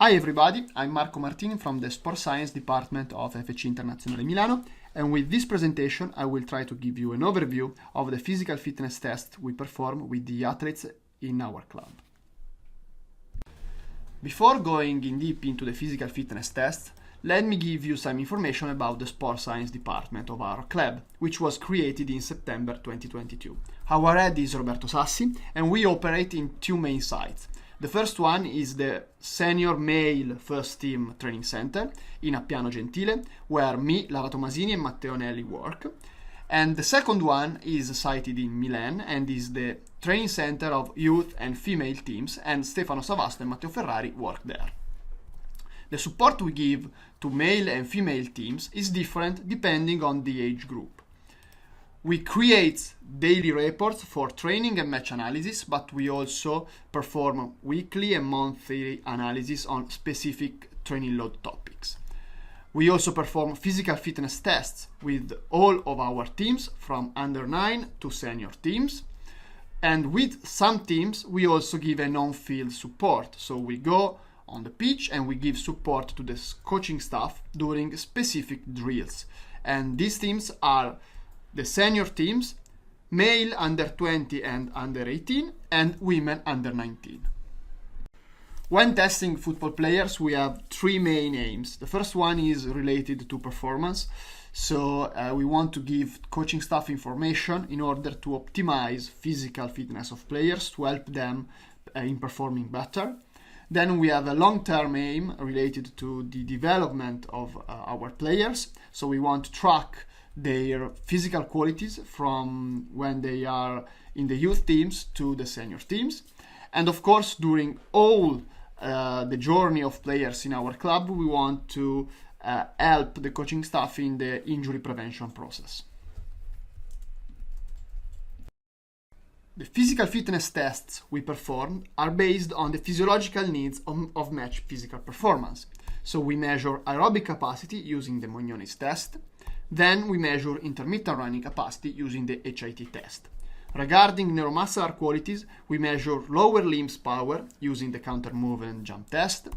Hi everybody, I'm Marco Martini from the Sport Science Department of FC Internazionale Milano, and with this presentation I will try to give you an overview of the physical fitness test we perform with the athletes in our club. Before going in deep into the physical fitness test, let me give you some information about the Sport Science Department of our club, which was created in September 2022. Our head is Roberto Sassi, and we operate in two main sites. The first one is the Senior Male First Team Training Center in Appiano Gentile, where me, Lara Tomasini and Matteo Nelli work. And the second one is sited in Milan and is the training center of youth and female teams, and Stefano Savasto and Matteo Ferrari work there. The support we give to male and female teams is different depending on the age group. We create daily reports for training and match analysis, but we also perform weekly and monthly analysis on specific training load topics. We also perform physical fitness tests with all of our teams from under 9 to senior teams. And with some teams, we also give an on-field support. So we go on the pitch and we give support to the coaching staff during specific drills. And these teams are the senior teams, male under 20 and under 18, and women under 19. When testing football players, we have three main aims. The first one is related to performance. So we want to give coaching staff information in order to optimize physical fitness of players to help them in performing better. Then we have a long-term aim related to the development of our players. So we want to track their physical qualities from when they are in the youth teams to the senior teams. And of course, during all the journey of players in our club, we want to help the coaching staff in the injury prevention process. The physical fitness tests we perform are based on the physiological needs of match physical performance. So we measure aerobic capacity using the Mognoni's test. Then we measure intermittent running capacity using the HIT test. Regarding neuromuscular qualities, we measure lower limbs power using the counter movement jump test,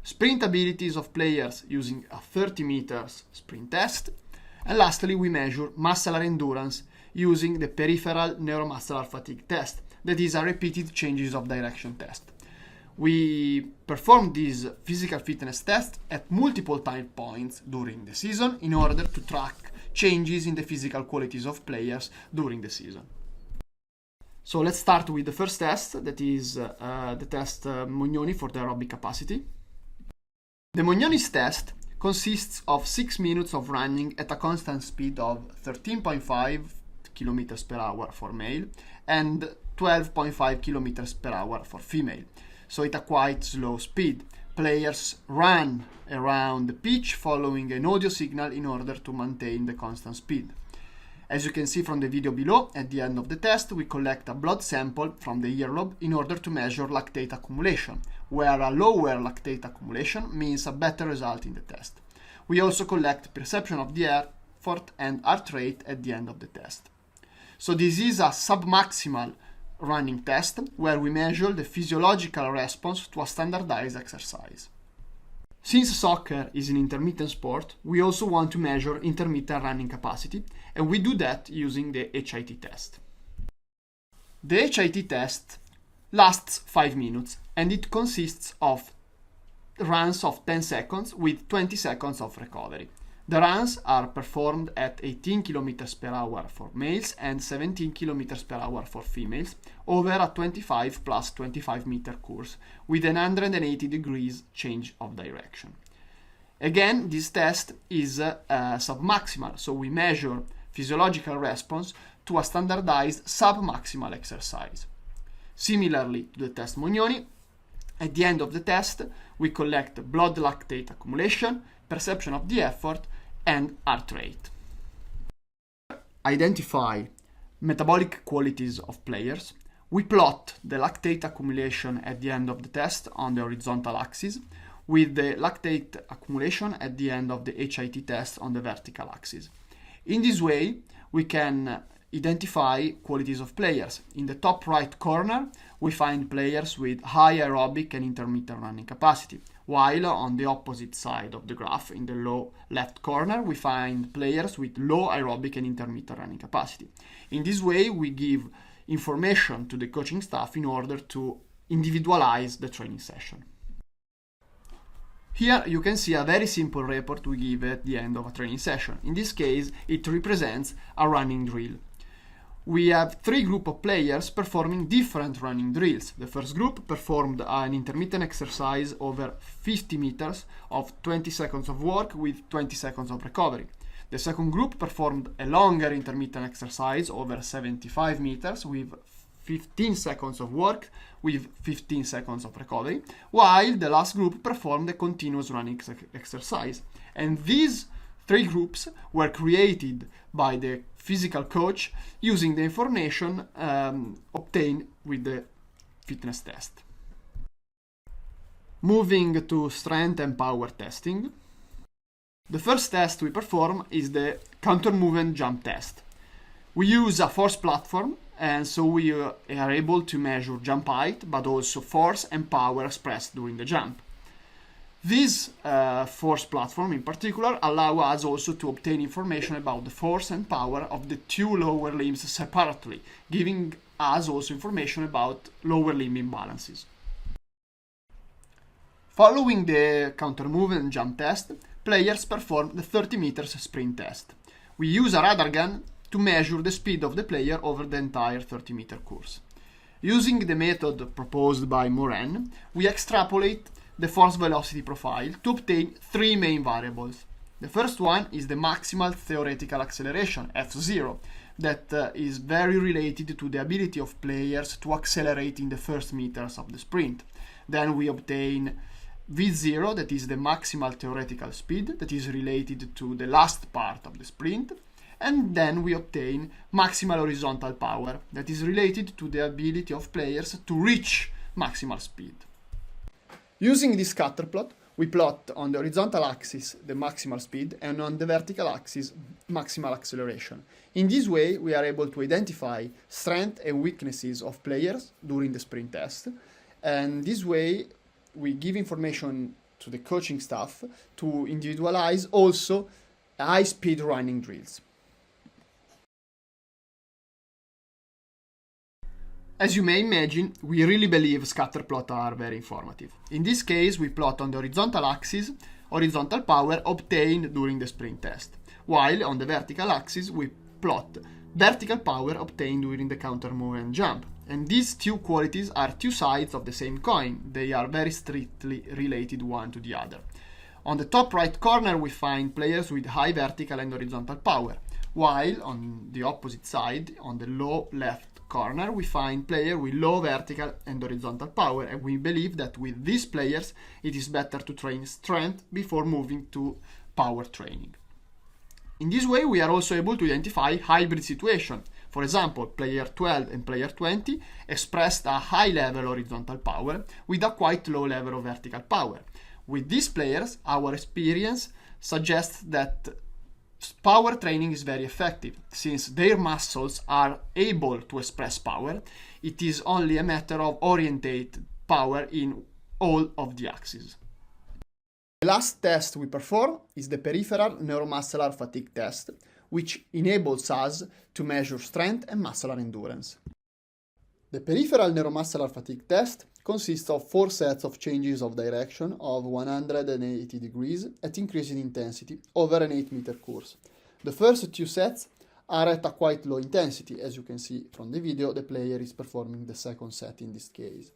sprint abilities of players using a 30 meters sprint test, and lastly we measure muscular endurance using the peripheral neuromuscular fatigue test, that is a repeated changes of direction test. We perform these physical fitness tests at multiple time points during the season in order to track changes in the physical qualities of players during the season. So let's start with the first test, that is the test Mognoni for the aerobic capacity. The Mognoni's test consists of 6 minutes of running at a constant speed of 13.5 km per hour for male and 12.5 km per hour for female. So at a quite slow speed. Players run around the pitch following an audio signal in order to maintain the constant speed. As you can see from the video below, at the end of the test we collect a blood sample from the earlobe in order to measure lactate accumulation, where a lower lactate accumulation means a better result in the test. We also collect perception of the effort and heart rate at the end of the test. So this is a submaximal running test where we measure the physiological response to a standardized exercise. Since soccer is an intermittent sport, we also want to measure intermittent running capacity, and we do that using the HIT test. The HIT test lasts 5 minutes and it consists of runs of 10 seconds with 20 seconds of recovery. The runs are performed at 18 km per hour for males and 17 km per hour for females over a 25 plus 25 meter course with an 180 degrees change of direction. Again, this test is submaximal, so we measure physiological response to a standardized submaximal exercise. Similarly to the test Mognoni, at the end of the test, we collect blood lactate accumulation, perception of the effort, and heart rate. Identify metabolic qualities of players. We plot the lactate accumulation at the end of the test on the horizontal axis, with the lactate accumulation at the end of the HIT test on the vertical axis. In this way, we can identify qualities of players. In the top right corner, we find players with high aerobic and intermittent running capacity, while on the opposite side of the graph, in the low left corner, we find players with low aerobic and intermittent running capacity. In this way, we give information to the coaching staff in order to individualize the training session. Here you can see a very simple report we give at the end of a training session. In this case, it represents a running drill. We have three groups of players performing different running drills. The first group performed an intermittent exercise over 50 meters of 20 seconds of work with 20 seconds of recovery. The second group performed a longer intermittent exercise over 75 meters with 15 seconds of work with 15 seconds of recovery, while the last group performed a continuous running exercise. And these three groups were created by the physical coach using the information obtained with the fitness test. Moving to strength and power testing. The first test we perform is the counter movement jump test. We use a force platform, and so we are able to measure jump height, but also force and power expressed during the jump. This force platform in particular allows us also to obtain information about the force and power of the two lower limbs separately, giving us also information about lower limb imbalances. Following the counter movement jump test, players perform the 30 meters sprint test. We use a radar gun to measure the speed of the player over the entire 30-meter course. Using the method proposed by Morin, we extrapolate the force velocity profile to obtain three main variables. The first one is the maximal theoretical acceleration, F0, that is very related to the ability of players to accelerate in the first meters of the sprint. Then we obtain V0, that is the maximal theoretical speed, that is related to the last part of the sprint. And then we obtain maximal horizontal power, that is related to the ability of players to reach maximal speed. Using this scatter plot, we plot on the horizontal axis the maximal speed and on the vertical axis maximal acceleration. In this way, we are able to identify strengths and weaknesses of players during the sprint test, and this way we give information to the coaching staff to individualize also high-speed running drills. As you may imagine, we really believe scatter plots are very informative. In this case, we plot on the horizontal axis horizontal power obtained during the sprint test, while on the vertical axis we plot vertical power obtained during the counter movement jump. And these two qualities are two sides of the same coin. They are very strictly related one to the other. On the top right corner, we find players with high vertical and horizontal power, while on the opposite side, on the low left corner, we find players with low vertical and horizontal power, and we believe that with these players it is better to train strength before moving to power training. In this way, we are also able to identify hybrid situations. For example, player 12 and player 20 expressed a high level horizontal power with a quite low level of vertical power. With these players, our experience suggests that power training is very effective. Since their muscles are able to express power, it is only a matter of orientate power in all of the axes. The last test we perform is the peripheral neuromuscular fatigue test, which enables us to measure strength and muscular endurance. The peripheral neuromuscular fatigue test consists of 4 sets of changes of direction of 180 degrees at increasing intensity over an 8-meter course. The first 2 sets are at a quite low intensity. As you can see from the video, the player is performing the second set in this case,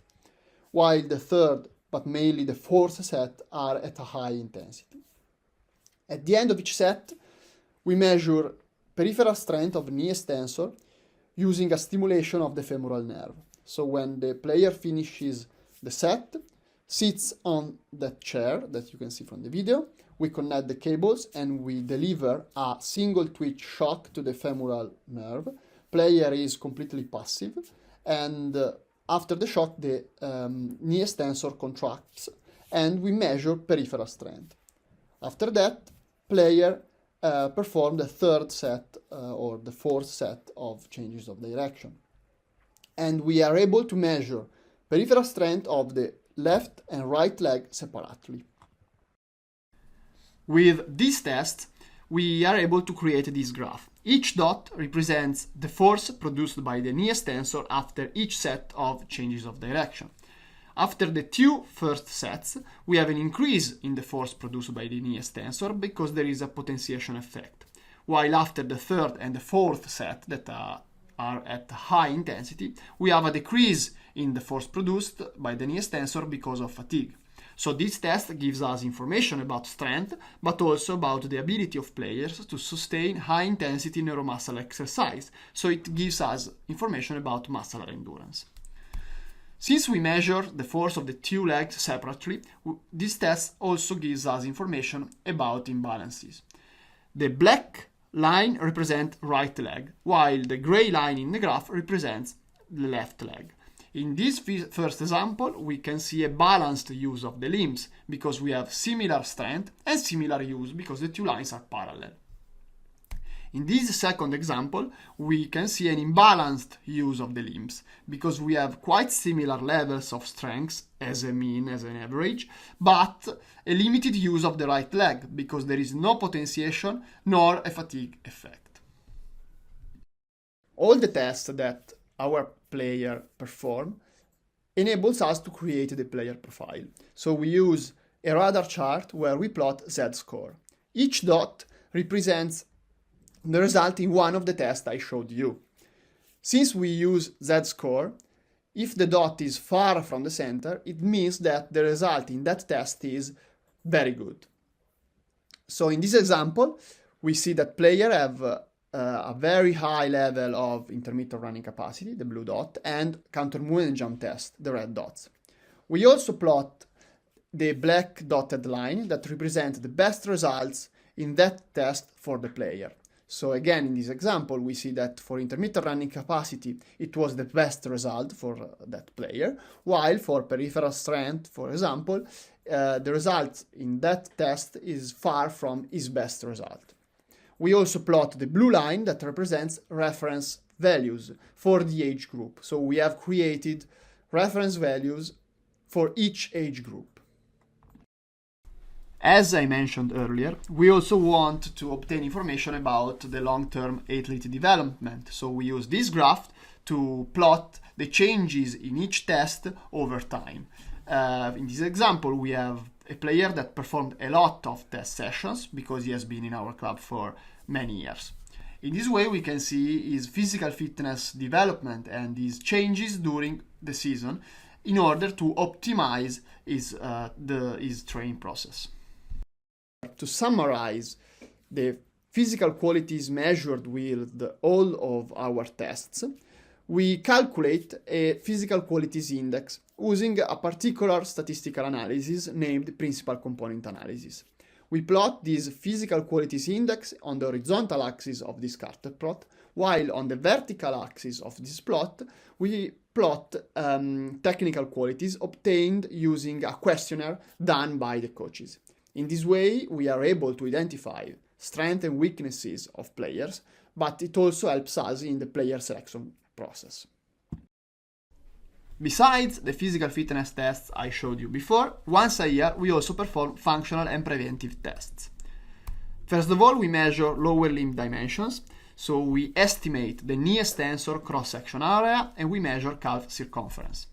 while the third, but mainly the fourth set, are at a high intensity. At the end of each set, we measure peripheral strength of knee extensor using a stimulation of the femoral nerve. So when the player finishes the set, sits on that chair that you can see from the video, we connect the cables and we deliver a single twitch shock to the femoral nerve. Player is completely passive, and after the shock, the knee extensor contracts and we measure peripheral strength. After that, player perform the third set or the fourth set of changes of direction. And we are able to measure peripheral strength of the left and right leg separately. With these tests, we are able to create this graph. Each dot represents the force produced by the knee extensor after each set of changes of direction. After the two first sets, we have an increase in the force produced by the knee extensor because there is a potentiation effect. While after the third and the fourth set that are at high intensity, we have a decrease in the force produced by the knee extensor because of fatigue. So this test gives us information about strength, but also about the ability of players to sustain high-intensity neuromuscular exercise. So it gives us information about muscular endurance. Since we measure the force of the two legs separately, this test also gives us information about imbalances. The black line represents right leg, while the gray line in the graph represents the left leg. In this first example, we can see a balanced use of the limbs because we have similar strength and similar use because the two lines are parallel. In this second example, we can see an imbalanced use of the limbs because we have quite similar levels of strength as a mean, as an average, but a limited use of the right leg because there is no potentiation nor a fatigue effect. All the tests that our player perform enables us to create the player profile. So we use a radar chart where we plot z-score. Each dot represents the result in one of the tests I showed you. Since we use z-score, if the dot is far from the center, it means that the result in that test is very good. So in this example, we see that players have a very high level of intermittent running capacity, the blue dot, and counter movement jump test, the red dots. We also plot the black dotted line that represents the best results in that test for the player. So again, in this example, we see that for intermittent running capacity, it was the best result for that player, while for peripheral strength, for example, the result in that test is far from his best result. We also plot the blue line that represents reference values for the age group. So we have created reference values for each age group. As I mentioned earlier, we also want to obtain information about the long-term athlete development. So we use this graph to plot the changes in each test over time. In this example, we have a player that performed a lot of test sessions because he has been in our club for many years. In this way, we can see his physical fitness development and his changes during the season in order to optimize his training process. To summarize the physical qualities measured with all of our tests, we calculate a physical qualities index using a particular statistical analysis named principal component analysis. We plot this physical qualities index on the horizontal axis of this scatter plot, while on the vertical axis of this plot, we plot technical qualities obtained using a questionnaire done by the coaches. In this way, we are able to identify strengths and weaknesses of players, but it also helps us in the player selection process. Besides the physical fitness tests I showed you before, once a year we also perform functional and preventive tests. First of all, we measure lower limb dimensions, so we estimate the knee extensor cross-section area and we measure calf circumference.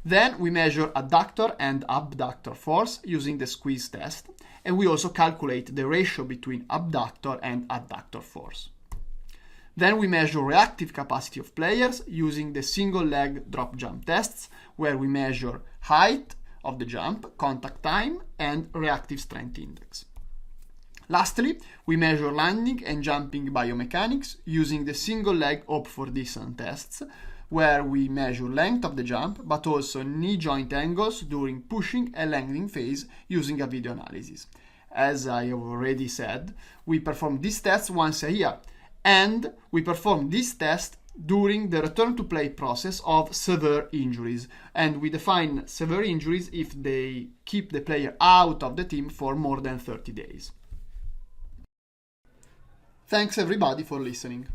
Then we measure adductor and abductor force using the squeeze test, and we also calculate the ratio between abductor and adductor force. Then we measure reactive capacity of players using the single leg drop jump tests, where we measure height of the jump, contact time, and reactive strength index. Lastly, we measure landing and jumping biomechanics using the single leg hop for distance tests, where we measure length of the jump, but also knee joint angles during pushing and landing phase using a video analysis. As I have already said, we perform these tests once a year, and we perform this test during the return to play process of severe injuries. And we define severe injuries if they keep the player out of the team for more than 30 days. Thanks everybody for listening.